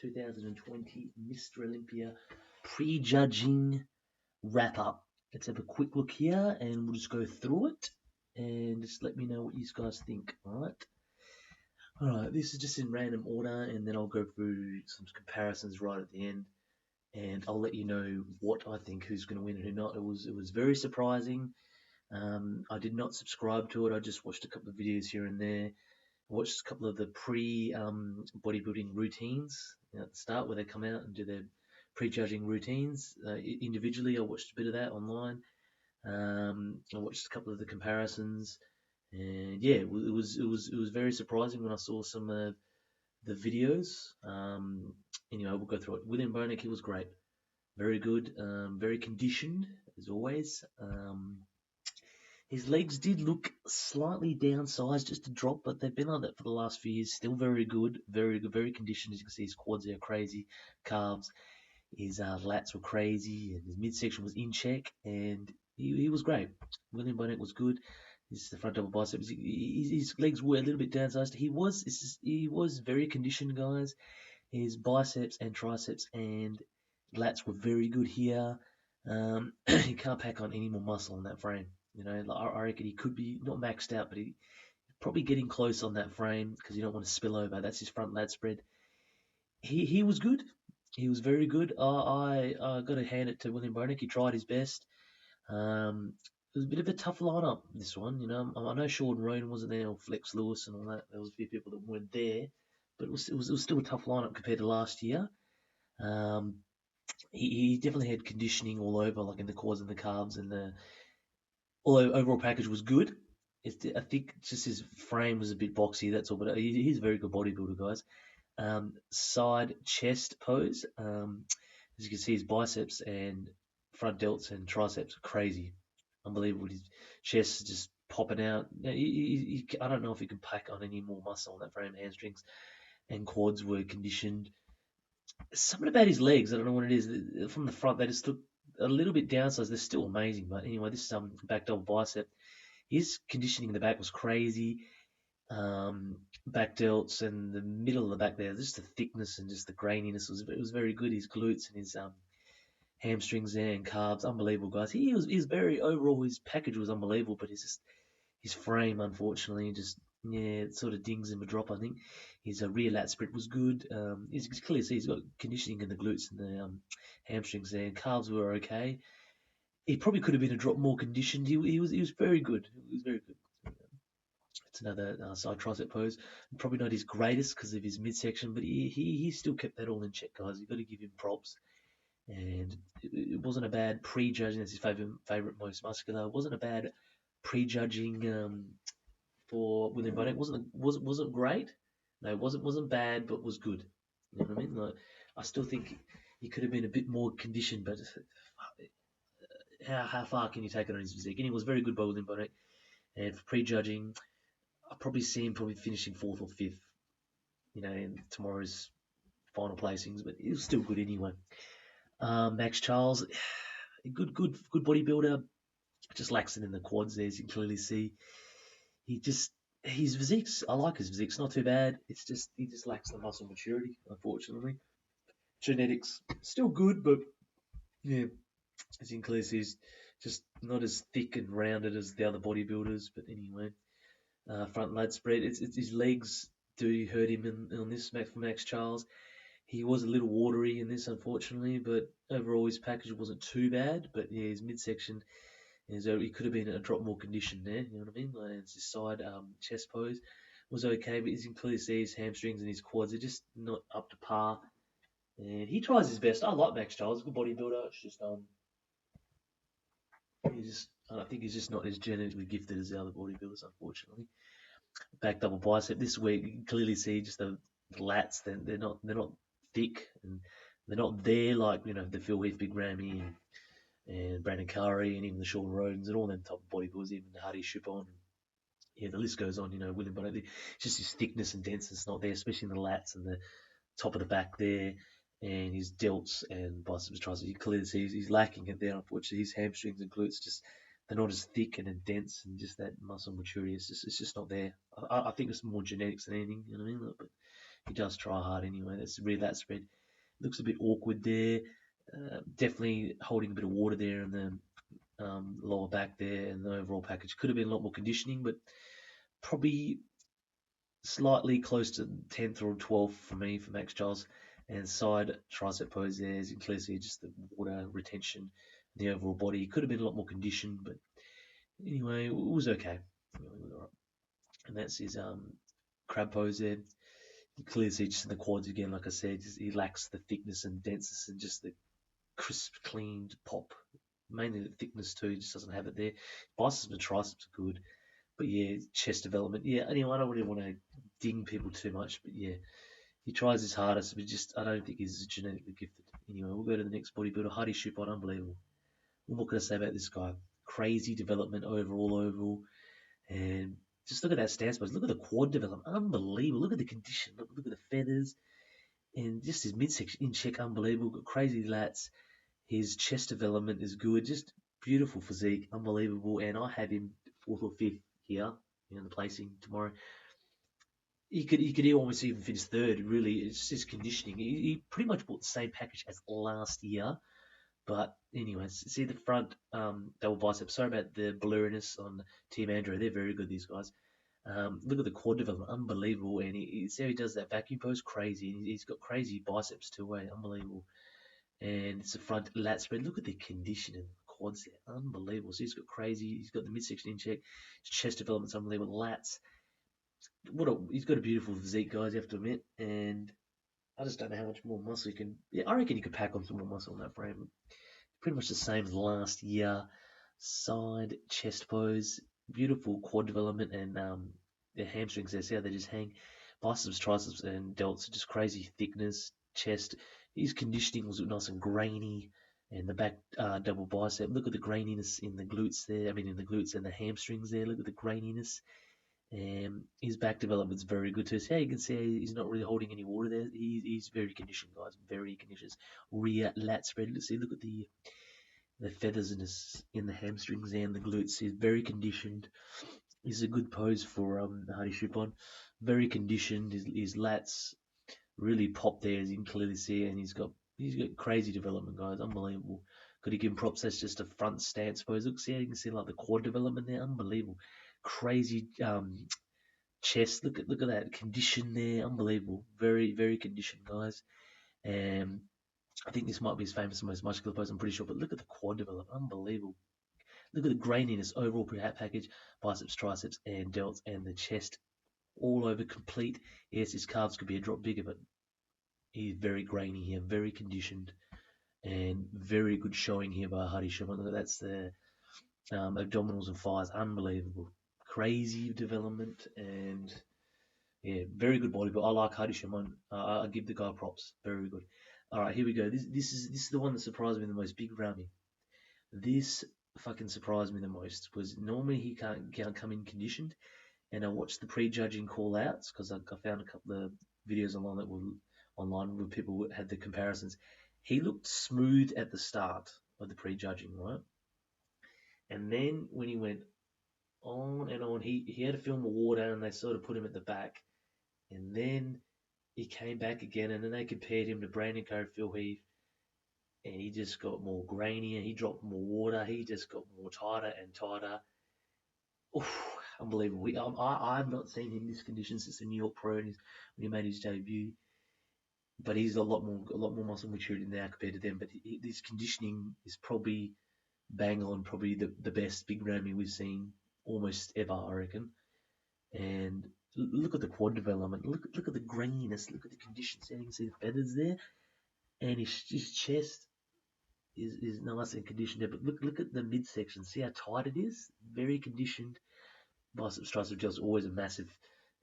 2020 Mr. Olympia prejudging wrap-up. Let's have a quick look here and we'll just go through it and just let me know what you guys think, alright? Alright, this is just in random order and then I'll go through some comparisons right at the end and I'll let you know what I think, who's going to win and who not. It was very surprising. I did not subscribe to it. I just watched a couple of videos here and there. I watched a couple of the bodybuilding routines at the start where they come out and do their prejudging routines. Individually, I watched a bit of that online. I watched a couple of the comparisons, and yeah, it was very surprising when I saw some of the videos. Anyway, we'll go through it. William Bonek, he was great, very good, very conditioned as always. His legs did look slightly downsized, just a drop, but they've been like that for the last few years. Still very good, very conditioned. As you can see, his quads are crazy, calves, his lats were crazy, and his midsection was in check, and he was great. William Bonek was good. This is the front double biceps. His legs were a little bit downsized. He was very conditioned, guys. His biceps and triceps and lats were very good here. He can't pack on any more muscle on that frame. You know, I reckon he could be not maxed out, but he probably getting close on that frame because you don't want to spill over. That's his front lat spread. He was good. He was very good. I got to hand it to William Bonek. He tried his best. It was a bit of a tough lineup, this one. You know, I know Sean Roan wasn't there, or Flex Lewis and all that. There was a few people that weren't there, but it was still a tough lineup compared to last year. He definitely had conditioning all over, like in the quads and the calves, and the overall package was good. I think just his frame was a bit boxy, that's all. But he's a very good bodybuilder, guys. Side chest pose. As you can see, his biceps and front delts and triceps are crazy, unbelievable. His chest is just popping out. I don't know if he can pack on any more muscle on that frame. Hamstrings and quads were conditioned. Something about his legs, I don't know what it is. From the front, they just look a little bit downsized. They're still amazing, but anyway, this back double bicep. His conditioning in the back was crazy. Back delts and the middle of the back there, just the thickness and just the graininess it was very good. His glutes and his hamstrings there and calves, unbelievable, guys. He was very overall. His package was unbelievable, but his frame, unfortunately, just it sort of dings him a drop. I think his rear lat spread was good. It's clear to see he's got conditioning in the glutes and the hamstrings there. And calves were okay. He probably could have been a drop more conditioned. He was very good. He was very good. It's another side tricep pose. Probably not his greatest because of his midsection, but he still kept that all in check, guys. You've got to give him props. And it wasn't a bad prejudging. That's his favorite most muscular. It wasn't a bad prejudging for William Bonek. Wasn't great. No, it wasn't bad, but was good. You know what I mean? Like, I still think he could have been a bit more conditioned, but how far can you take it on his physique? And he was very good by William Bonek. And for prejudging, I probably see him finishing 4th or 5th, you know, in tomorrow's final placings, but he was still good anyway. Max Charles, good bodybuilder, just lacks it in the quads there, as you can clearly see. His physique's, I like his physique's not too bad. It's just, he just lacks the muscle maturity, unfortunately. Genetics, still good, but yeah, as you can clearly see, he's just not as thick and rounded as the other bodybuilders, but anyway. Front lat spread, it's his legs do hurt him on this for Max Charles. He was a little watery in this, unfortunately, but overall his package wasn't too bad. But yeah, his midsection, he could have been a drop more conditioned there. You know what I mean? Like his side chest pose was okay, but as you can clearly see, his hamstrings and his quads are just not up to par. And he tries his best. I like Max Charles, a good bodybuilder. It's just I think he's just not as genetically gifted as the other bodybuilders, unfortunately. Back double bicep. This week you can clearly see just the lats. They're not thick and they're not there like, you know, the Phil Heath, Big Ramy and Brandon Curry and even the Sean Rodens and all them type of bodybuilders, even the Hardy Shipon. Yeah, the list goes on. You know, William Bonek. Just his thickness and denseness not there, especially in the lats and the top of the back there. And his delts and biceps triceps, you clearly see he's lacking it there. Unfortunately, his hamstrings and glutes they're not as thick and dense and just that muscle maturity. It's just not there. I think it's more genetics than anything. You know what I mean? But he does try hard anyway. That's really Lat Spread. Looks a bit awkward there. Definitely holding a bit of water there in the lower back there, and the overall package could have been a lot more conditioning, but probably slightly close to 10th or 12th for me for Max Giles. And side tricep pose there, as you can clearly see, just the water retention, the overall body could have been a lot more conditioned, but anyway, it was okay. And that's his crab pose there. You clearly see just in the quads again, like I said, he lacks the thickness and denseness and just the crisp, cleaned pop. Mainly the thickness too, just doesn't have it there. Biceps and triceps are good, but yeah, chest development. Yeah, anyway, I don't really want to ding people too much, but yeah, he tries his hardest, but just I don't think he's genetically gifted. Anyway, we'll go to the next bodybuilder, Hadi Shupon, unbelievable. What can I say about this guy? Crazy development overall, and just look at that stance pose. Look at the quad development, unbelievable. Look at the condition. Look at the feathers, and just his midsection in check, unbelievable. Got crazy lats. His chest development is good. Just beautiful physique, unbelievable. And I have him fourth or fifth here in the placing tomorrow. He could almost even finish third. Really, it's just his conditioning. He pretty much bought the same package as last year. But anyways, see the front double bicep. Sorry about the blurriness on Team Andrew. They're very good, these guys. Look at the quad development, unbelievable. And see how he does that vacuum pose, crazy. And he's got crazy biceps too, unbelievable. And it's the front lat spread. Look at the condition in the quads there, unbelievable. So he's got crazy. He's got the midsection in check. His chest development's unbelievable. Lats. He's got a beautiful physique, guys. You have to admit. And I just don't know how much more muscle he can. Yeah, I reckon he could pack on some more muscle on that frame. Pretty much the same as last year. Side chest pose, beautiful quad development, and their hamstrings there. See how they just hang. Biceps, triceps, and delts are just crazy thickness. Chest, his conditioning was nice and grainy, and the back double bicep. Look at the graininess in the glutes there. I mean, in the glutes and the hamstrings there. Look at the graininess. His back development's very good too. So you can see he's not really holding any water there. He's very conditioned, guys. Very conditioned. Rear lat spread. See, look at the feathers in the hamstrings and the glutes. He's very conditioned. He's a good pose for Hadi Shupon. Very conditioned. His lats really pop there, as you can clearly see, and he's got crazy development, guys. Unbelievable. Could he give him props? That's just a front stance pose. Look, see how you can see like the quad development there. Unbelievable. Crazy chest. Look at that condition there. Unbelievable. Very conditioned, guys. I think this might be his famous and most muscular pose. I'm pretty sure, but look at the quad development. Unbelievable. Look at the graininess overall package, biceps, triceps, and delts, and the chest all over complete. Yes, his calves could be a drop bigger, but he's very grainy here, very conditioned, and very good showing here by Hadi Shupon. That's the abdominals and thighs. Unbelievable. Crazy development, and yeah, very good bodybuilder. I like Hadi Shupon. I give the guy props. Very good. All right, here we go. This is the one that surprised me the most. Big Ramy. This fucking surprised me the most because normally he can't come in conditioned, and I watched the prejudging call outs because I found a couple of videos online where people had the comparisons. He looked smooth at the start of the prejudging, right? And then when he went on and on, he had a film of water, and they sort of put him at the back, and then he came back again, and then they compared him to Brandon Cofield Heath, and he just got more grainy, and he dropped more water. He just got more tighter and tighter. Oof, unbelievable. I've not seen him in this condition since the New York Pro when he made his debut. But he's a lot more muscle maturity now compared to them. But his conditioning is probably bang on, probably the best big Ramy we've seen almost ever, I reckon. And look at the quad development. Look at the graininess. Look at the conditions. You can see the feathers there, and his chest is nice and conditioned there. But look at the midsection. See how tight it is. Very conditioned. Biceps triceps is always a massive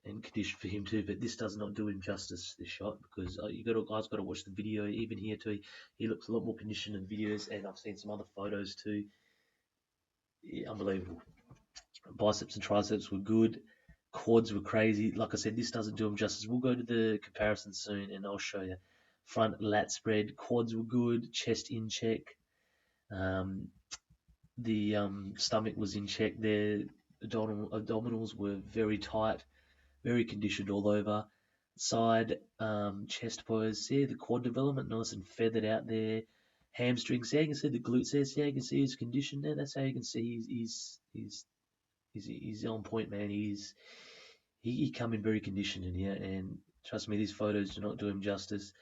and condition for him too. But this does not do him justice. This shot because guys got to watch the video. Even here too, he looks a lot more conditioned in videos, and I've seen some other photos too. Yeah, unbelievable. Biceps and triceps were good. Quads were crazy. Like I said, this doesn't do him justice. We'll go to the comparison soon, and I'll show you. Front lat spread, quads were good. Chest in check. The stomach was in check there. Abdominals were very tight, very conditioned all over. side chest pose. See the quad development, nice and feathered out there. Hamstrings. See, you can see the glutes there. See, you can see his condition there. That's how you can see he's on point, man. He come in very conditioned in here, and trust me, these photos do not do him justice.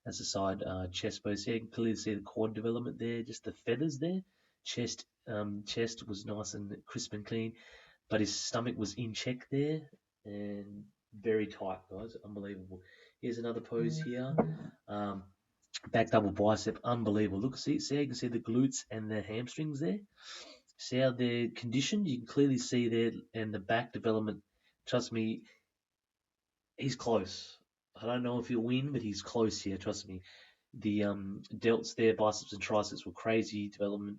That's a side chest pose. Yeah, you can clearly see the quad development there, just the feathers there. Chest was nice and crisp and clean, but his stomach was in check there and very tight, guys. Unbelievable. Here's another pose here. Um, Back double bicep, unbelievable. Look, see how you can see the glutes and the hamstrings there. See how they're conditioned. You can clearly see there, and the back development. Trust me, he's close. I don't know if he'll win, but he's close here. Trust me. The delts there, biceps and triceps were crazy development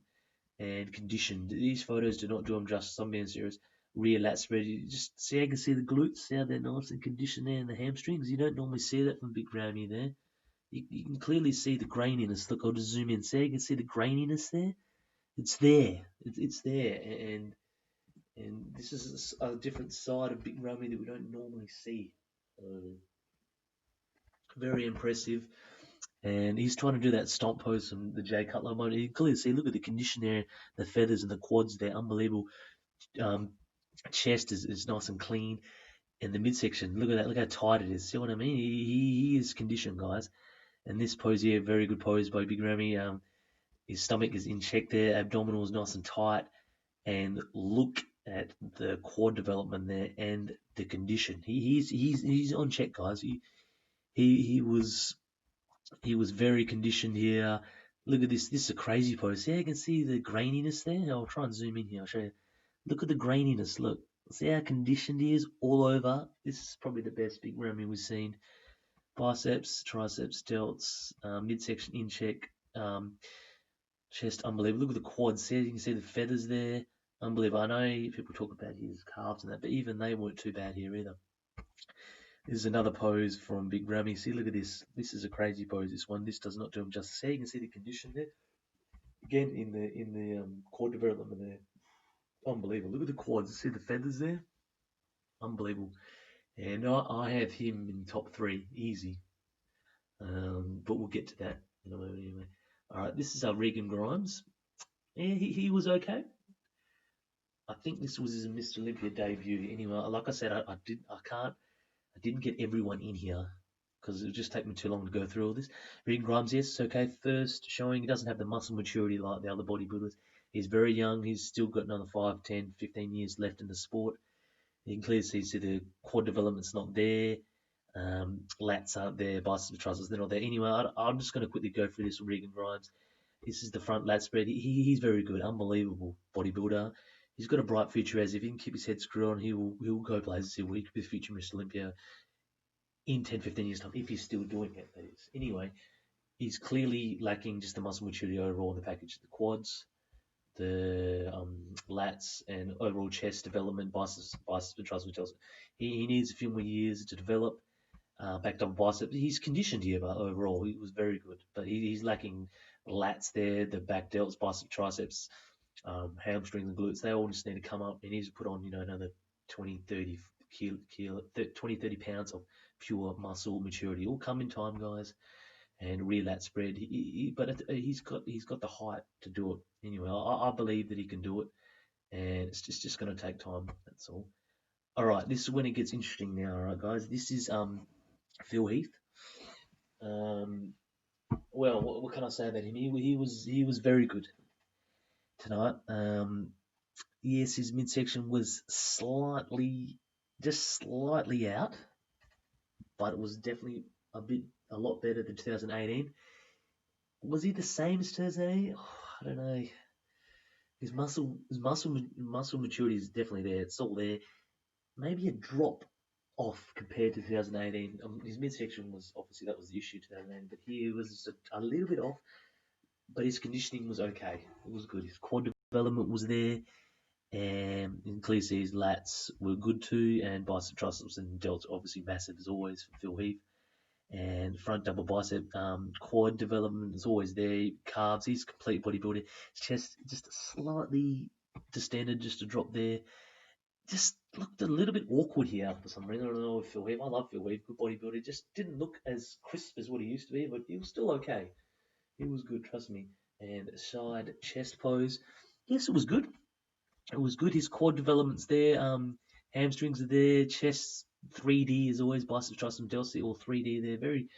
and conditioned. These photos do not do him justice. I'm being serious. Rear lat spread. You just see how you can see the glutes, see how they're nice and conditioned there, and the hamstrings. You don't normally see that from Big Ramy there. You can clearly see the graininess. Look, I'll just zoom in. See, you can see the graininess there. It's there. It's there, and this is a different side of Big Ramy that we don't normally see. Very impressive. And he's trying to do that stomp pose from the Jay Cutler mode. You can clearly see, look at the condition there, the feathers and the quads there, unbelievable. Um, Chest is nice and clean, and the midsection, look at that, look how tight it is. See what I mean? He is conditioned, guys. And this pose here, very good pose by Big Ramy. His stomach is in check there, abdominal is nice and tight, and look at the quad development there and the condition. He's on check, guys. He was very conditioned here. Look at this. This is a crazy pose. See, you can see the graininess there. I'll try and zoom in here. I'll show you. Look at the graininess. Look. See how conditioned he is all over. This is probably the best Big Ramy we've seen. Biceps, triceps, delts, midsection in check, chest unbelievable. Look at the quads. See, you can see the feathers there. Unbelievable. I know people talk about his calves and that, but even they weren't too bad here either. This is another pose from Big Ramy. See, look at this. This is a crazy pose. This one. This does not do him justice. See, you can see the condition there. Again, in the quad development there. Unbelievable. Look at the quads. See the feathers there. Unbelievable. And I have him in top 3, easy. But we'll get to that in a moment anyway. All right, this is our Regan Grimes. Yeah, he was okay. I think this was his Mr. Olympia debut. Anyway, like I said, I didn't get everyone in here because it would just take me too long to go through all this. Regan Grimes, yes, it's okay. First showing he doesn't have the muscle maturity like the other bodybuilders. He's very young. He's still got another 5, 10, 15 years left in the sport. You can clearly see the quad development's not there. Lats aren't there. Biceps triceps, they're not there. Anyway, I'm just going to quickly go through this with Regan Grimes. This is the front lat spread. He's very good. Unbelievable bodybuilder. He's got a bright future as if he can keep his head screwed on, he'll go places. He could be the future Mr. Olympia in 10, 15 years' time, if he's still doing it, that is. Anyway, he's clearly lacking just the muscle maturity overall in the package. The quads, the lats, and overall chest development, biceps and triceps. He needs a few more years to develop. Backed up bicep. He's conditioned here, but overall he was very good. But he's lacking lats there, the back delts, bicep, triceps, hamstrings and glutes. They all just need to come up. He needs to put on, another 20, 30 20, 30 pounds of pure muscle maturity. All come in time, guys. And rear lat spread. But he's got the height to do it. Anyway, I believe that he can do it, and it's just going to take time. That's all. All right, this is when it gets interesting now. All right, guys. This is Phil Heath. Well, what can I say about him? He was very good tonight. Yes, his midsection was just slightly out, but it was definitely a lot better than 2018. Was he the same as 2018? Oh, I don't know. His muscle maturity is definitely there. It's all there. Maybe a drop off compared to 2018. His midsection was obviously, that was the issue 2018, but he was a little bit off. But his conditioning was okay. It was good. His quad development was there, and you can clearly see his lats were good too, and bicep, triceps, and delts obviously massive as always for Phil Heath. And front double bicep, quad development is always there. Calves, he's complete bodybuilder. His chest just slightly distended, just a drop there. just looked a little bit awkward here for some reason. I don't know if Phil Heath. I love Phil Heath, good bodybuilder. Just didn't look as crisp as what he used to be, but he was still okay. He was good, trust me. And side chest pose. Yes, it was good. It was good. His quad development's there. Hamstrings are there. Chest 3D as always. Biceps, triceps, delts all 3D there. Very.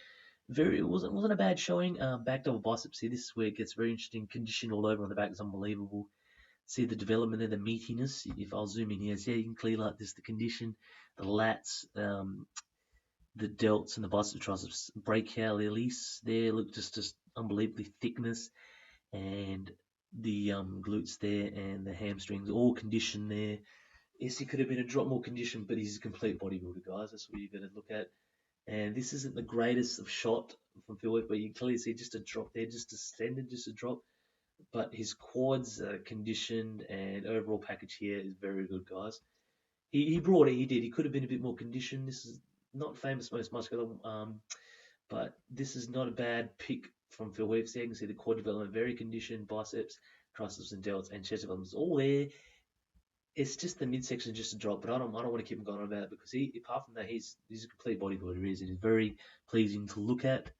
It wasn't a bad showing. Back double biceps here. This is where it gets very interesting. Condition all over on the back is unbelievable. See the development and the meatiness. If I'll zoom in here, see you can clearly like this. The condition, the lats, the delts and the biceps, triceps, brachial release there. Look, just unbelievably thickness, and the glutes there and the hamstrings all conditioned there. Yes, he could have been a drop more conditioned, but he's a complete bodybuilder, guys. That's what you got to look at. And this isn't the greatest of shot from Phil Heath, but you can clearly see just a drop there, just descended, just a drop. But his quads are conditioned, and overall package here is very good, guys. He brought it, he did. He could have been a bit more conditioned. This is not famous most muscular, but this is not a bad pick from Phil Heath. So you can see the quad development, very conditioned, biceps, triceps, and delts, and chest development is all there. It's just the midsection just a drop, but I don't want to keep him going on about it because apart from that, he's a complete bodybuilder. He is. It is very pleasing to look at,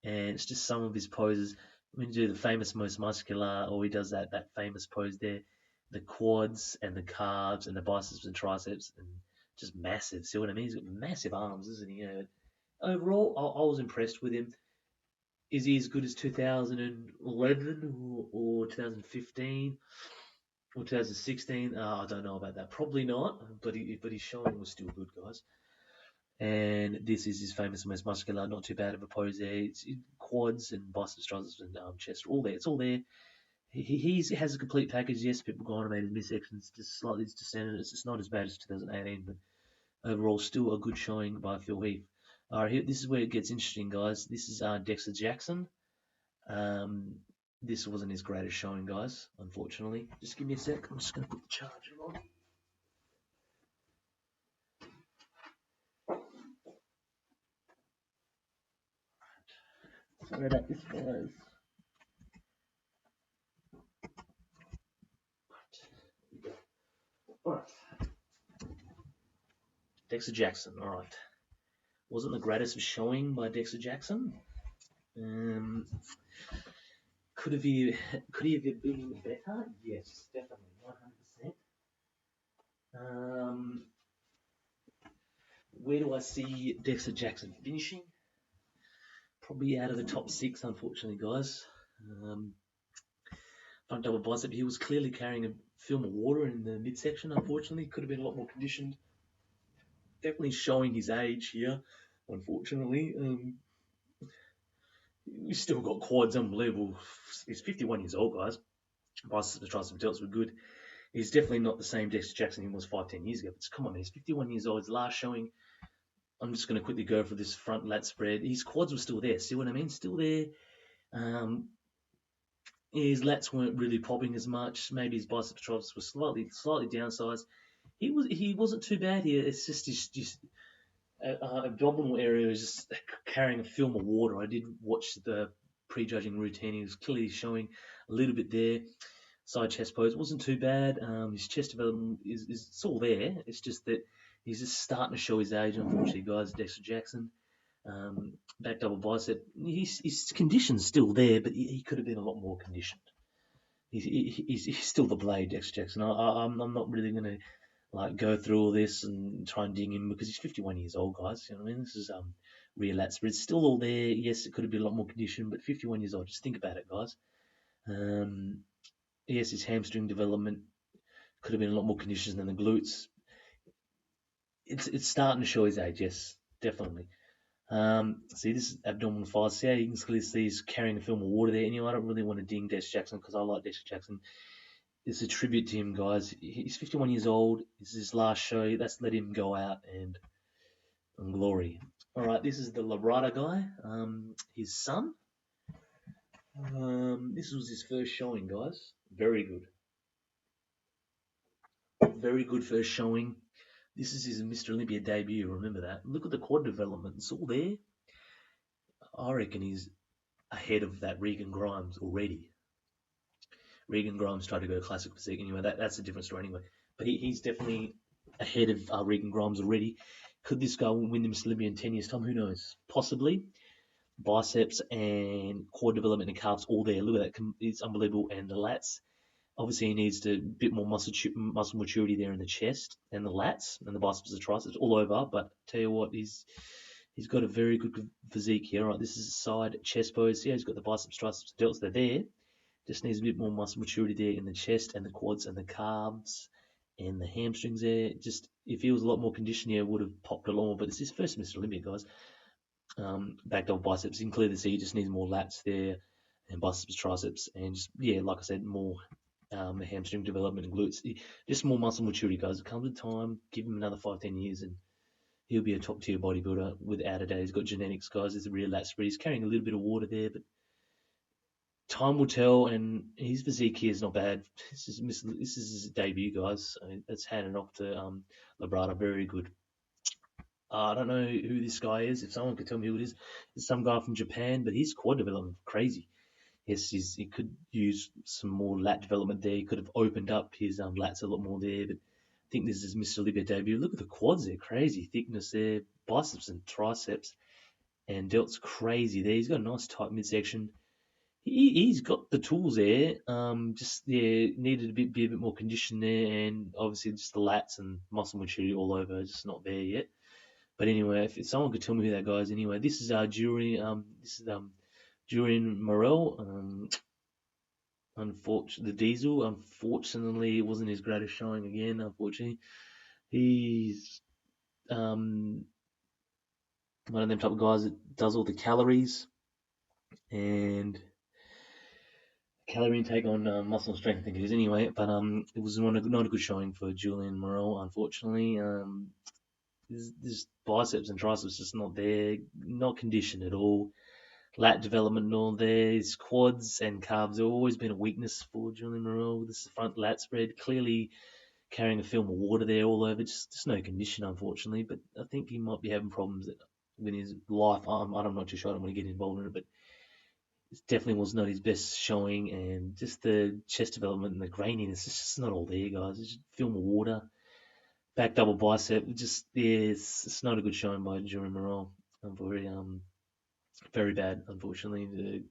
and it's just some of his poses. When you do the famous most muscular, or he does that famous pose there, the quads and the calves and the biceps and triceps, and just massive. See what I mean? He's got massive arms, isn't he? Overall, I was impressed with him. Is he as good as 2011 or 2015 or 2016? I don't know about that. Probably not, but his showing was still good, guys. And this is his famous most muscular, not too bad of a pose there. It's quads and biceps, triceps, and chest, all there. It's all there. He has a complete package. Yes, people go on about his midsections, just slightly descended. It's just not as bad as 2018, but overall, still a good showing by Phil Heath. All right, this is where it gets interesting, guys. This is Dexter Jackson. This wasn't his greatest showing, guys, unfortunately. Just give me a sec. I'm just going to put the charger on. Sorry about this, guys. All right. Dexter Jackson, all right. Wasn't the greatest of showing by Dexter Jackson. Could he have been better? Yes, definitely, 100%. Where do I see Dexter Jackson finishing? Probably out of the top 6, unfortunately, guys. Front double bicep. He was clearly carrying a film of water in the midsection, unfortunately. Could have been a lot more conditioned. Definitely showing his age here, unfortunately. He's still got quads, unbelievable. He's 51 years old, guys. Biceps, triceps, delts were good. He's definitely not the same Dexter Jackson he was 5-10 years ago. But come on, man, he's 51 years old. His last showing, I'm just going to quickly go for this front lat spread. His quads were still there. See what I mean? Still there. His lats weren't really popping as much. Maybe his biceps, triceps were slightly downsized. He wasn't too bad here. It's just his abdominal area is just carrying a film of water. I did watch the pre-judging routine. He was clearly showing a little bit there. Side chest pose wasn't too bad. His chest development is it's all there. It's just that he's just starting to show his age, unfortunately, guys. Dexter Jackson, back double bicep. His condition's still there, but he could have been a lot more conditioned. He's still the blade, Dexter Jackson. I'm not really going to like go through all this and try and dig him because he's 51 years old, guys. You know what I mean? This is real Lat Spread. It's still all there. Yes, it could have been a lot more conditioned, but 51 years old. Just think about it, guys. Yes, his hamstring development could have been a lot more conditioned than the glutes. It's starting to show his age. Yes, definitely. See, this is abdominal thighs. See how you can clearly see he's carrying a film of water there. Anyway, I don't really want to ding Dexter Jackson because I like Dexter Jackson. It's a tribute to him, guys. He's 51 years old. This is his last show. Let's let him go out and glory. All right, this is the Labrada guy, his son. This was his first showing, guys. Very good. Very good first showing. This is his Mr. Olympia debut. Remember that. Look at the quad development. It's all there. I reckon he's ahead of that Regan Grimes already. Regan Grimes tried to go classic physique anyway. That's a different story anyway. But he's definitely ahead of Regan Grimes already. Could this guy win the Mr. Olympia in 10 years' time? Who knows? Possibly. Biceps and core development and calves all there. Look at that. It's unbelievable. And the lats. Obviously, he needs a bit more muscle maturity there in the chest and the lats and the biceps and triceps all over. But tell you what, he's got a very good physique here. Right, this is a side chest pose. Yeah, he's got the biceps, triceps, delts. They're there. Just needs a bit more muscle maturity there in the chest and the quads and the calves and the hamstrings there. Just if he was a lot more conditioned here, would have popped a lot more. But it's his first Mr. Olympia, guys. Back double biceps. You can clearly see he just needs more lats there and biceps, triceps, and just, yeah, like I said, more hamstring development and glutes. Just more muscle maturity, guys. It comes with time. Give him another 5-10 years and he'll be a top tier bodybuilder without a doubt. He's got genetics, guys. There's a real lat spread. He's carrying a little bit of water there, but time will tell. And his physique here is not bad. This is his debut, guys. I mean, that's handed off to Labrada. Very good. I don't know who this guy is. If someone could tell me who it is, it's some guy from Japan, but his quad development crazy. Yes, he could use some more lat development there. He could have opened up his lats a lot more there, but I think this is Mr. Olympia debut. Look at the quads there, crazy thickness there, biceps and triceps, and delts crazy there. He's got a nice tight midsection. He's got the tools there. Just needed be a bit more condition there, and obviously just the lats and muscle maturity all over, just not there yet. But anyway, if someone could tell me who that guy is, anyway, this is Durian Morel. The Diesel, unfortunately, it wasn't his greatest showing again. Unfortunately, he's one of them type of guys that does all the calories and calorie intake on muscle strength, I think it is anyway. But it was not a good showing for Julian Morel, unfortunately. This biceps and triceps just not there, not conditioned at all. Lat development and all there. His quads and calves have always been a weakness for Julian Morel. This is front lat spread, clearly carrying a film of water there all over. Just no condition, unfortunately. But I think he might be having problems with his life. I'm not too sure. I don't want to get involved in it, but it definitely was not his best showing. And just the chest development and the graininess, it's just not all there, guys. It's just film of water. Back double bicep, just it's not a good showing by Durian Morel. Very bad, unfortunately. The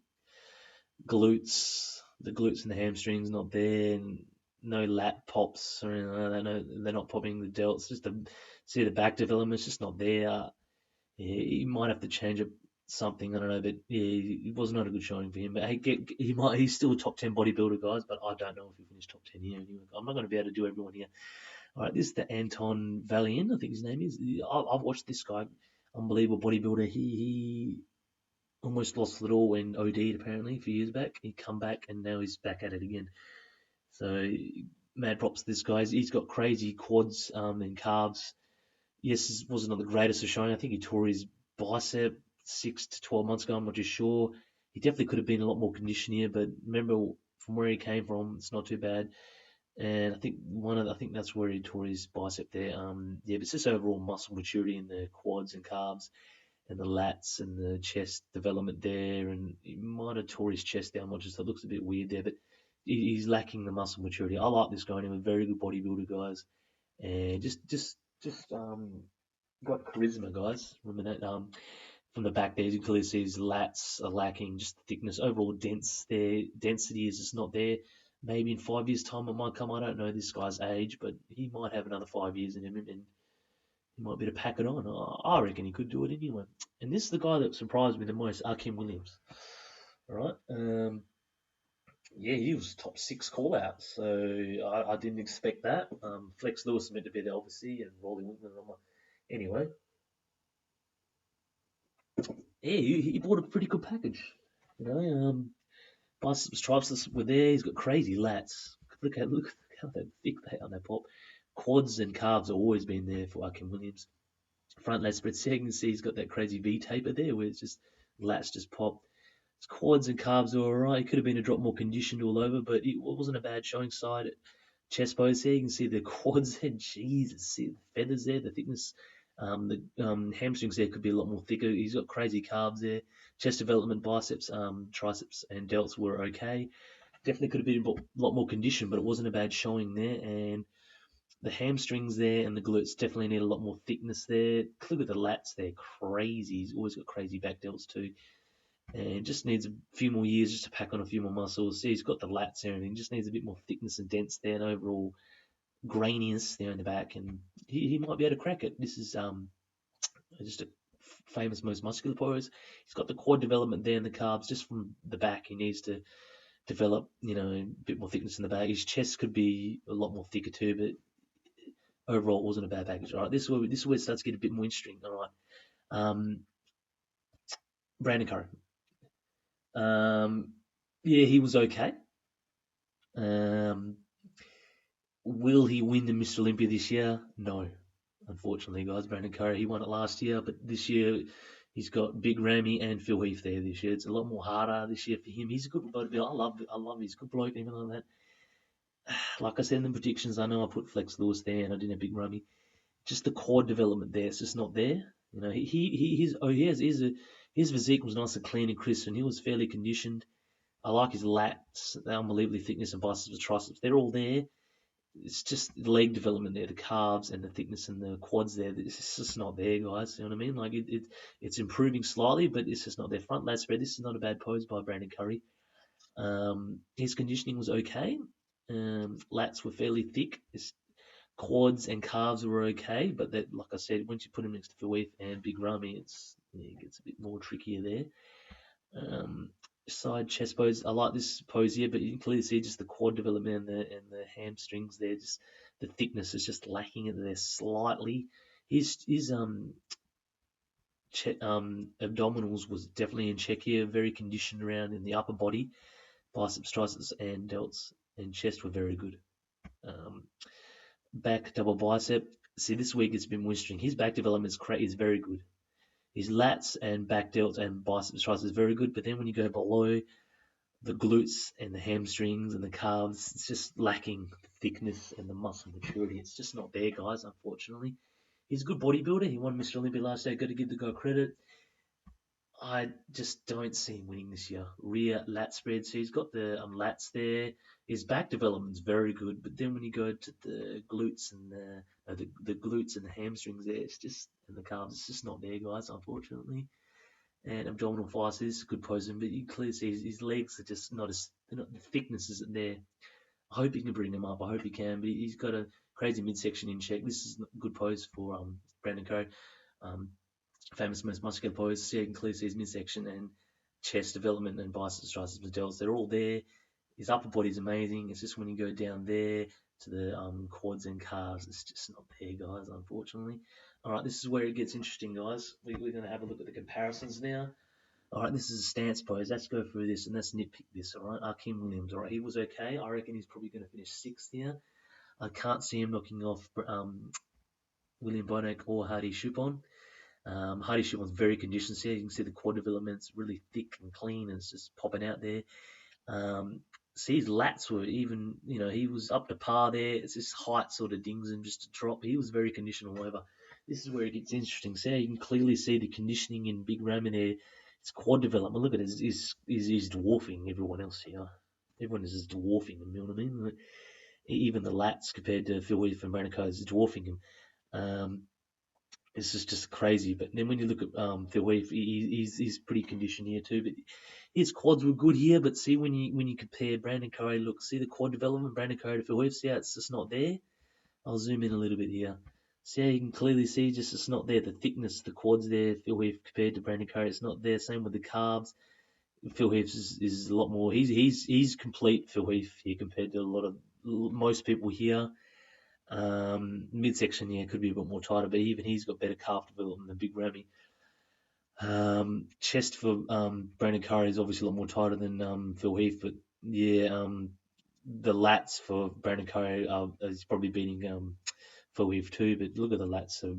glutes and the hamstrings not there, and no lat pops or anything like that. No, they're not popping the delts. Just see the back development, it's just not there. Yeah, he might have to change up something. I don't know, but yeah, it was not a good showing for him. But hey, he's still a top 10 bodybuilder, guys. But I don't know if he finished top 10 here. Anyway, I'm not going to be able to do everyone here. All right, this is the Anton Valiant, I think his name is. I've watched this guy, unbelievable bodybuilder. He almost lost it all and OD'd apparently a few years back. He come back and now he's back at it again. So mad props to this guy. He's got crazy quads and calves. Yes, this wasn't the greatest of showing. I think he tore his bicep 6 to 12 months ago. I'm not too sure. He definitely could have been a lot more conditioned here, but remember from where he came from, it's not too bad. And I think that's where he tore his bicep there. Yeah, but it's just overall muscle maturity in the quads and calves and the lats and the chest development there. And he might have tore his chest down much, so it looks a bit weird there, but he's lacking the muscle maturity. I like this guy. He's a very good bodybuilder, guys, and just got charisma, guys. Remember that from the back there, you can clearly see his lats are lacking, just the thickness. Overall density is just not there. Maybe in 5 years' time it might come. I don't know this guy's age, but he might have another 5 years in him, and he might be able to pack it on. I reckon he could do it anyway. And this is the guy that surprised me the most, Akim Williams. All right. Yeah, he was top 6 call out, so I didn't expect that. Flex Lewis is meant to be there, obviously, and Rolly Winkler. Anyway, yeah, he bought a pretty good package. You know, biceps, triceps were there. He's got crazy lats. Look how thick they are. They pop. Quads and calves have always been there for Akim Williams. Front lat spread, so you can see he's got that crazy V taper there, where it's just lats just pop. His quads and calves are alright. It could have been a drop more conditioned all over, but it wasn't a bad showing side. Chest pose here, you can see the quads there. Jesus, see the feathers there, the thickness. The hamstrings there could be a lot more thicker. He's got crazy calves there. Chest development, biceps, triceps, and delts were okay. Definitely could have been a lot more conditioned, but it wasn't a bad showing there. And The hamstrings there and the glutes definitely need a lot more thickness there. Look at the lats, they're crazy. He's always got crazy back delts too. And just needs a few more years just to pack on a few more muscles. See, he's got the lats there and he just needs a bit more thickness and dense there and overall graininess there in the back. And he might be able to crack it. This is just a famous most muscular pose. He's got the quad development there in the calves just from the back. He needs to develop, a bit more thickness in the back. His chest could be a lot more thicker too, but overall it wasn't a bad package. All right, this is where it starts to get a bit more interesting. All right, Brandon Curry. Yeah, he was okay. Will he win the Mr. Olympia this year? No, unfortunately, guys. Brandon Curry, he won it last year, but this year he's got Big Ramy and Phil Heath there this year. It's a lot more harder this year for him. He's a good bloke. I love him. He's a good bloke, even like that. Like I said in the predictions, I know I put Flex Lewis there and I didn't have Big Ramy. Just the core development there, it's just not there. His physique was nice and clean and crisp, and he was fairly conditioned. I like his lats, the unbelievably thickness and biceps and triceps. They're all there. It's just the leg development there, the calves and the thickness and the quads there. It's just not there, guys. You know what I mean? Like it's improving slightly, but it's just not there. Front lat spread. This is not a bad pose by Brandon Curry. His conditioning was okay. Lats were fairly thick. His quads and calves were okay, but that, like I said, once you put him next to Phil Heath and Big Ramy, it gets a bit more trickier there. Side chest pose. I like this pose here, but you can clearly see just the quad development and the hamstrings there. Just the thickness is just lacking in there slightly. His abdominals was definitely in check here. Very conditioned around in the upper body. Biceps, triceps, and delts and chest were very good. Back double bicep. See, this week it's been interesting. His back development is very good. His lats and back delts and biceps triceps is very good, but then when you go below the glutes and the hamstrings and the calves, it's just lacking the thickness and the muscle maturity. It's just not there, guys, unfortunately. He's a good bodybuilder. He won Mr. Olympia last year. Got to give the guy credit. I just don't see him winning this year. Rear lat spread. So he's got the lats there. His back development's very good, but then when you go to the glutes and the glutes and the hamstrings there, it's just and the calves, it's just not there, guys, unfortunately. And abdominal flies, this is a good pose, but you clearly see his legs are just not the thickness isn't there. I hope he can bring them up. I hope he can, but he's got a crazy midsection in check. This is a good pose for Brandon Curry. Famous most muscular pose. So you can clearly see his midsection and chest development and biceps, triceps, and delts. They're all there. His upper body's amazing. It's just when you go down there to the quads and calves, it's just not there, guys, unfortunately. All right, this is where it gets interesting, guys. We're going to have a look at the comparisons now. All right, this is a stance pose. Let's go through this and let's nitpick this, all right? Akeem Williams, all right, he was okay. I reckon he's probably going to finish 6th here. I can't see him knocking off William Bonac or Hardy Chupon. Hardy Chupon's very conditioned here. You can see the quad development's really thick and clean and it's just popping out there. See, his lats were even, he was up to par there. It's this height sort of dings him just to drop. He was very conditional, however. This is where it gets interesting. So you can clearly see the conditioning in Big Ram in there. It's quad development. Look at it. He's dwarfing everyone else here. Everyone is just dwarfing him, you know what I mean? Like, even the lats compared to Phil Heath and Brandon Curry is dwarfing him. This is just crazy. But then when you look at Phil Heath, he's pretty conditioned here too. But his quads were good here. But see, when you compare Brandon Curry, look, see the quad development, Brandon Curry to Phil Heath, see how it's just not there? I'll zoom in a little bit here. See how you can clearly see just it's not there. The thickness, the quads there, Phil Heath compared to Brandon Curry, it's not there. Same with the calves. Phil Heath is a lot more. He's complete Phil Heath here compared to most people here. Midsection here could be a bit more tighter, but even he's got better calf development than Big Ramy. Chest for Brandon Curry is obviously a lot more tighter than Phil Heath, but yeah, the lats for Brandon Curry is probably beating Phil Heath too. But look at the lats, so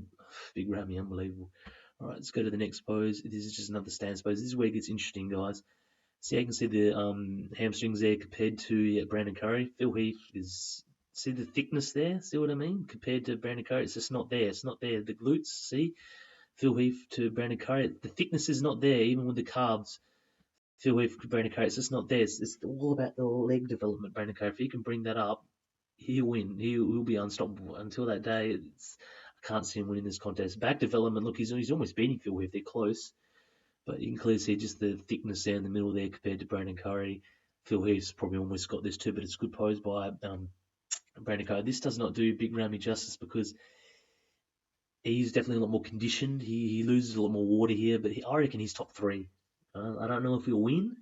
Big Ramy, unbelievable. All right, let's go to the next pose. This is just another stance pose. This is where it gets interesting, guys. See, I can see the hamstrings there compared to Brandon Curry. Phil Heath is. See the thickness there? See what I mean? Compared to Brandon Curry, it's just not there. It's not there. The glutes, see? Phil Heath to Brandon Curry, the thickness is not there, even with the calves. Phil Heath to Brandon Curry, it's just not there. It's all about the leg development, Brandon Curry. If you can bring that up, he'll win. He'll be unstoppable until that day. I can't see him winning this contest. Back development, look, he's almost beating Phil if they're close, but you can clearly see just the thickness there in the middle there compared to Brandon Curry. Phil Heath's probably almost got this too, but it's a good pose by Brandon Curry. This does not do Big Ramy justice because he's definitely a lot more conditioned. He loses a lot more water here, but I reckon he's top three. I don't know if he'll win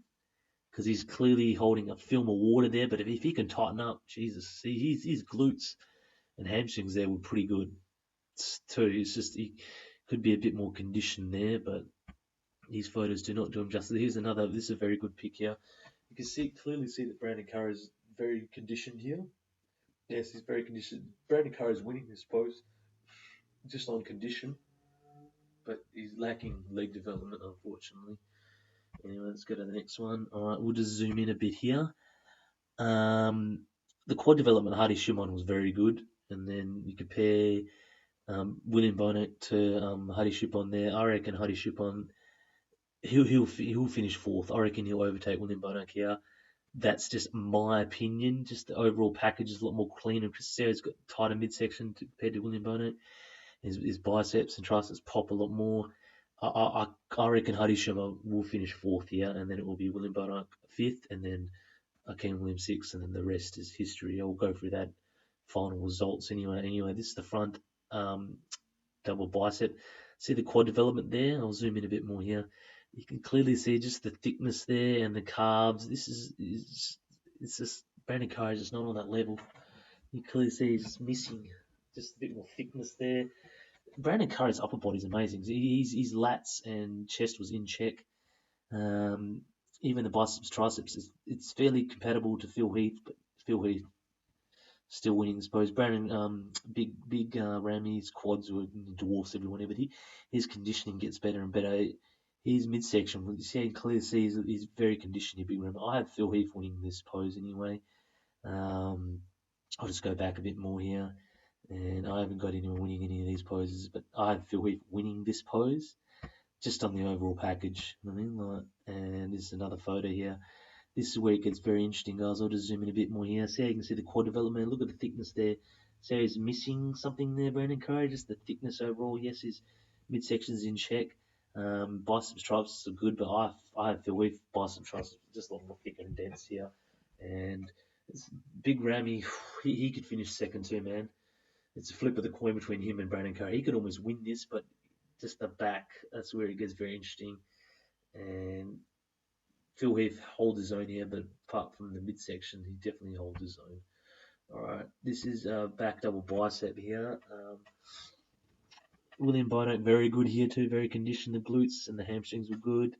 because he's clearly holding a film of water there, but if he can tighten up, Jesus, his glutes and hamstrings there were pretty good too. It's just he could be a bit more conditioned there, but these photos do not do him justice. Here's another. This is a very good pic here. You can clearly see that Brandon Curry is very conditioned here. Yes, he's very conditioned. Brandon Curry is winning this pose just on condition, but he's lacking leg development, unfortunately. Anyway, let's go to the next one. All right, we'll just zoom in a bit here. The quad development, Hardy Shimon was very good, and then you compare William Bonac to Hardy Shipon there. I reckon Hardy Shipon he'll finish fourth. I reckon he'll overtake William Bonac here. That's just my opinion. Just the overall package is a lot more clean, and Chris Sarah's got tighter midsection compared to William Bonac. His biceps and triceps pop a lot more. I reckon Hadi Shima will finish fourth here, and then it will be William Bonac fifth, and then Akeem Williams sixth, and then the rest is history. I'll go through that final results anyway. This is the front double bicep. See the quad development there? I'll zoom in a bit more here. You can clearly see just the thickness there and the carbs. This is it's just Brandon Curry is just not on that level. You clearly see he's just missing just a bit more thickness there. Brandon Curry's upper body is amazing. His lats and chest was in check. Even the biceps, triceps, it's fairly compatible to Phil Heath, but Phil Heath still winning, I suppose. Brandon, big Ramy's quads were dwarfs everyone, but his conditioning gets better and better. His midsection, you can clearly see he's very conditioned. Big Ramy. I have Phil Heath winning this pose anyway. I'll just go back a bit more here. And I haven't got anyone winning any of these poses, but I have Phil Heath winning this pose just on the overall package. And this is another photo here. This is where it gets very interesting, guys. I'll just zoom in a bit more here. See how you can see the quad development. Look at the thickness there. See he's missing something there, Brandon Curry. Just the thickness overall. Yes, his midsection's in check. Biceps, triceps are good, but I have Phil Heath biceps, triceps just a lot more thick and dense here. And Big Ramy, he could finish second too, man. It's a flip of the coin between him and Brandon Curry. He could almost win this, but just the back, that's where it gets very interesting. And Phil Heath holds his own here, but apart from the midsection, he definitely holds his own. All right, this is back double bicep here. William Bonac, very good here too, very conditioned. The glutes and the hamstrings were good.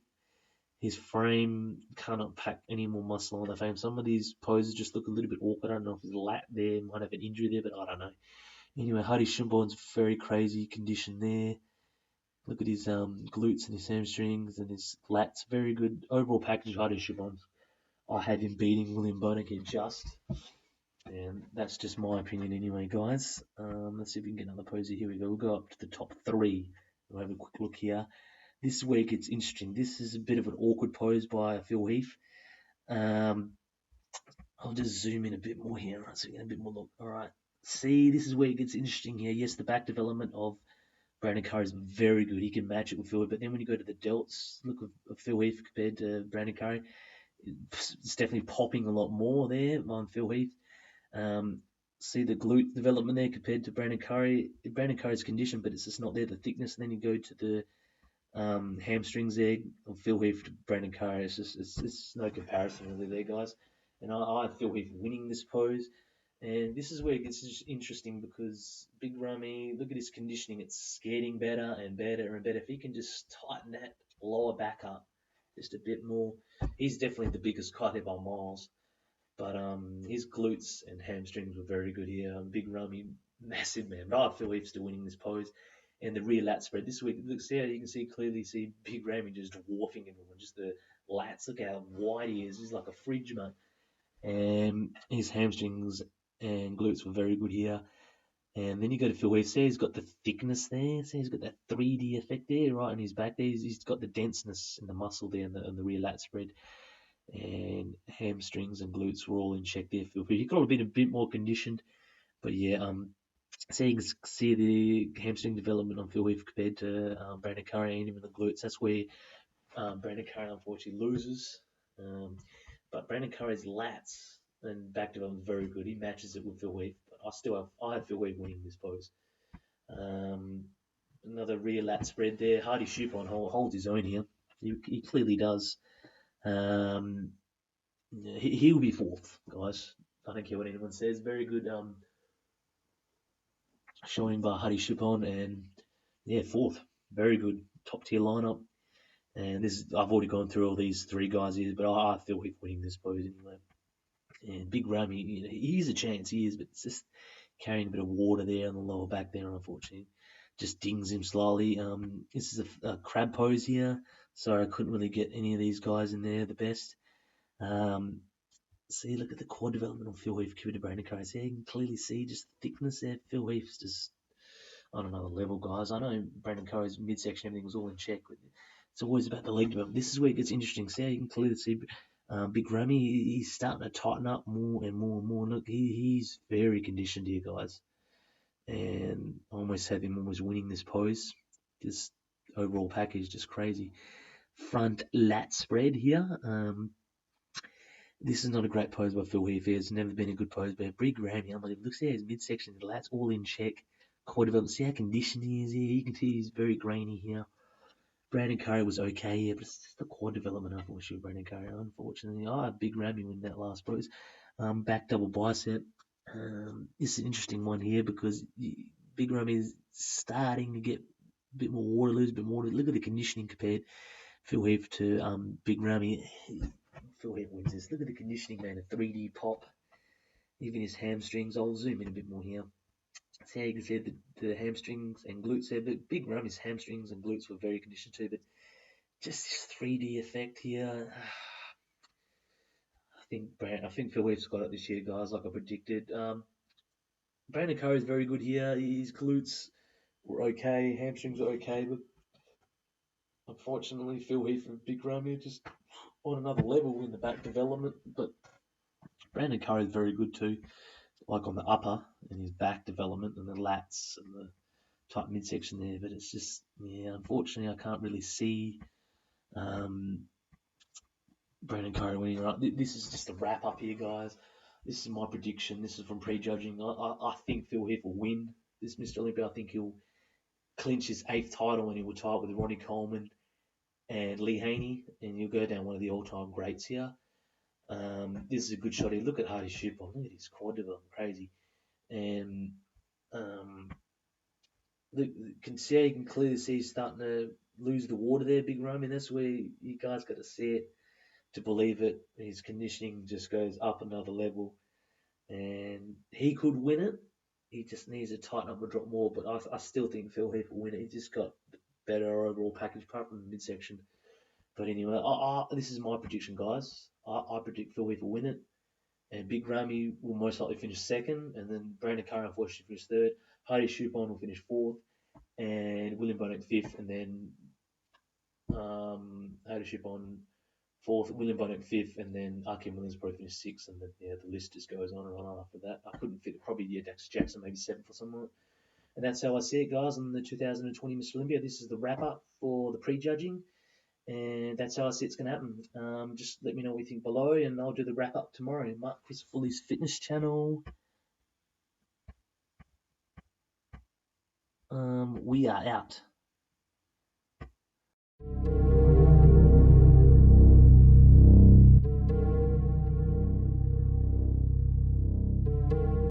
His frame cannot pack any more muscle on the frame. Some of these poses just look a little bit awkward. I don't know if his lat there might have an injury there, but I don't know. Anyway, Hadi Shimbon's very crazy condition there. Look at his glutes and his hamstrings and his lats. Very good overall package of Hadi Shimbon's. I have him beating William Bonac here just. And that's just my opinion anyway, guys. Let's see if we can get another pose here. Here we go. We'll go up to the top three. We'll have a quick look here. This is where it gets interesting. This is a bit of an awkward pose by Phil Heath. I'll just zoom in a bit more here. Right, so we get a bit more look. All right. See, this is where it gets interesting here. Yes, the back development of Brandon Curry is very good. He can match it with Phil, but then when you go to the delts, look of Phil Heath compared to Brandon Curry, it's definitely popping a lot more there on Phil Heath. See the glute development there compared to Brandon Curry. Brandon Curry's conditioned, but it's just not there, the thickness. And then you go to the hamstrings there of Phil Heath to Brandon Curry. It's no comparison really there, guys. And I have Phil Heath winning this pose. And this is where it gets interesting because Big Ramy, look at his conditioning. It's getting better and better and better. If he can just tighten that lower back up just a bit more, he's definitely the biggest guy there by miles. But his glutes and hamstrings were very good here. Big Ramy, massive man. But I feel Heath's still winning this pose. And the rear lat spread this week, look, see how you can clearly see Big Ramy just dwarfing everyone. Just the lats, look how wide he is. He's like a fridge, mate. And his hamstrings and glutes were very good here. And then you go to Phil Heath. See, he's got the thickness there. See, he's got that 3D effect there, right in his back there. He's got the denseness in the muscle there and the rear lat spread. and hamstrings and glutes were all in check there. He could have been a bit more conditioned, but yeah, so you can see the hamstring development on Phil Heath compared to Brandon Curry and even the glutes. That's where Brandon Curry unfortunately loses. But Brandon Curry's lats and back development is very good. He matches it with Phil Heath, but I have Phil Heath winning this pose. Another rear lat spread there. Hardy Shupon holds his own here. He clearly does. He'll be fourth, guys. I don't care what anyone says. Very good showing by Hardy Shupon, and yeah, fourth. Very good. Top tier lineup. And I've already gone through all these three guys here, but I feel he's winning this pose anyway. And Big Ram, he's a chance, he is, but it's just carrying a bit of water there on the lower back there, unfortunately. Just dings him slowly. This is a crab pose here, so I couldn't really get any of these guys in there the best. See, look at the core development on Phil Heath compared to Brandon Curry. So you can clearly see just the thickness there. Phil Heath's just on another level, guys. I know Brandon Curry's midsection, everything was all in check, but it's always about the leg development. This is where it gets interesting. See, you can clearly see Big Ramy, he's starting to tighten up more and more and more. Look, he's very conditioned here, guys. And I almost have him almost winning this pose. This overall package, just crazy. Front lat spread here. This is not a great pose by Phil Heath. It's never been a good pose, but Big Ramy, look, see his midsection, the lats all in check. Core development, see how conditioned he is here. You can see he's very grainy here. Brandon Curry was okay here, but it's just the core development, unfortunately, Brandon Curry. Unfortunately, I had Big Ramy win that last pose. Back double bicep. This is an interesting one here because Big Ramy is starting to get a bit more water, lose a bit more. Look at the conditioning compared Phil Heath to Big Ramy. Phil Heath wins this. Look at the conditioning, man. A 3D pop. Even his hamstrings. I'll zoom in a bit more here. See how you can see the hamstrings and glutes there. But Big Ramy's hamstrings and glutes were very conditioned too. But just this 3D effect here. I think Phil Heath's got it this year, guys, like I predicted. Brandon Curry is very good here. His glutes were okay. Hamstrings were okay. But unfortunately, Phil Heath and Big Ramy are just on another level in the back development. But Brandon Curry is very good too, like on the upper and his back development and the lats and the tight midsection there. But it's just, yeah, unfortunately, I can't really see Brandon Curry winning. Right, this is just a wrap up here, guys. This is my prediction. This is from prejudging. I think Phil Heath will win this Mr. Olympia. I think he'll clinch his 8th title and he will tie it with Ronnie Coleman and Lee Haney, and he'll go down one of the all-time greats here. This is a good shot here. Look at Hardy Shupon. Look at his quad development, crazy. And you can clearly see he's starting to lose the water there, Big Ramy. That's where you guys got to see it to believe it. His conditioning just goes up another level, and he could win it. He just needs to tighten up and drop more, but I still think Phil Heath will win it. He just got better overall package apart from the midsection. But anyway, this is my prediction, guys. I predict Phil Heath will win it, and Big Ramy will most likely finish second, and then Brandon Curry unfortunately finish third. Hardy Shupon will finish fourth, and William Bonek fifth, and then Hardy Shupon fourth, William Bonek fifth, and then Akim Williams probably finished sixth, and then the list just goes on and on after that. I couldn't fit probably Dexter Jackson maybe seventh or something. And that's how I see it, guys, on the 2020 Mr. Olympia. This is the wrap up for the prejudging, and that's how I see it's going to happen. Just let me know what you think below, and I'll do the wrap up tomorrow. Mark Chris Foley's fitness channel. We are out.